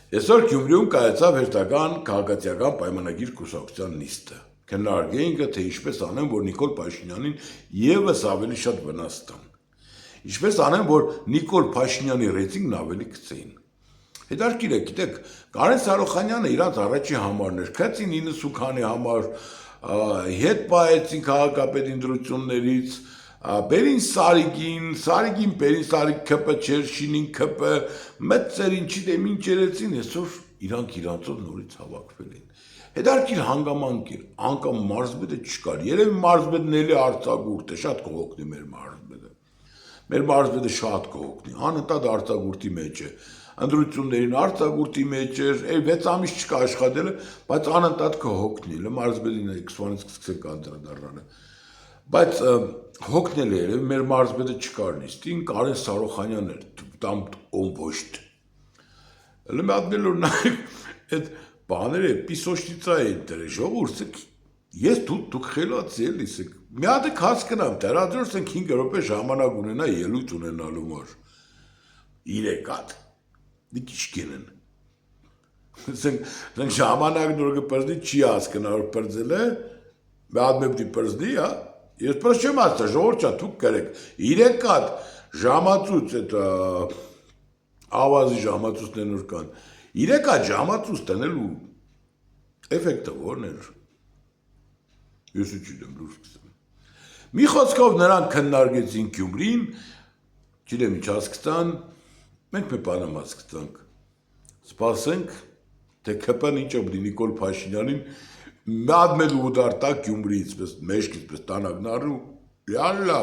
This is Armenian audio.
Այսօր Գյումրիում կայացավ հերթական քաղաքացիական պայմանագիր կուսակցության նիստը։ Քննարկեինք, թե ինչպես անեն, որ Նիկոլ Փաշինյանին եւս ավելի շատ վնաս տան։ Ինչպես անեն, որ Նիկոլ Փաշինյանի ռեյտինգն ավելի գցեին։ Հետարքիր է, գիտեք, Կարեն Սարոխանյանը իրանց առաջի համարներ քացին 90 քանի համար, հետ պահեցին քաղաքապետ ընտրություններից, Բերին Սարիգին, Բերին Սարիգ ԿՊ չէր, Շինին ԿՊ, մեծերին չիտեմ ինչ երեցին, այսօր իրանք իրանցով նորից հավաքվել են։ Հետարքիր հանգամանք էր, անգամ մարզպետը չկար, երևի մարզպետն էլի արձակուրդ է, շատ կողոքնի մեր մարզպետը։ Մեր մարզպետը շատ կողոքնի, անընդհատ արձակուրդի մեջ է։ Ընտրություններին արձակուրդի մեջ էր, 6 ամիս չկա աշխատելը, բայց անընդհատ կհոգնի, մարզպետին էքսպանից կսկսեք անդրադառնալը։ Բայց հոգնել է երևի մեր մարզպետը չկար նիստին, Կարեն Սարոխանյանն էր, там он вождь։ Լմատնել որ նայեք, այդ բաները պիսոշնիցա էին դրել, ժողովուրդ, ես դուք խելացի էլի, մի հատ եք հասկնամ, դեռ 5 րոպե ժամանակ ունենա ելույթ ունենալու մոր։ 3 հատ։ Դիք ինչ կենեն։ Ասենք ժամանակ նոր կպրծնի չի հասկնա որ պրծել է, մի հատ մեպտի պրծնի, հա։ Ես պրծ չեմ ասա, ժողովուրդ չա, դուք կրեք։ 3 հատ ժամացույց այդ ավազի ժամացույցներն որ կան։ 3 հատ ժամացույց տնելու էֆեկտը ո՞րն էր։ Ես չգիտեմ, լուրջ կսեմ։ Մի խոսքով նրանք քննարկեցին Գյումրին, չգիտեմ ինչ հասկացան, մենք մի բան հասկացանք։ Սպասենք, թե ԿՊ-ն ինչ օբլի Նիկոլ Փաշինյանին մի հատ մեծ ուդար տա Գյումրիից, մեջքից պես տանագնարու, յալլա։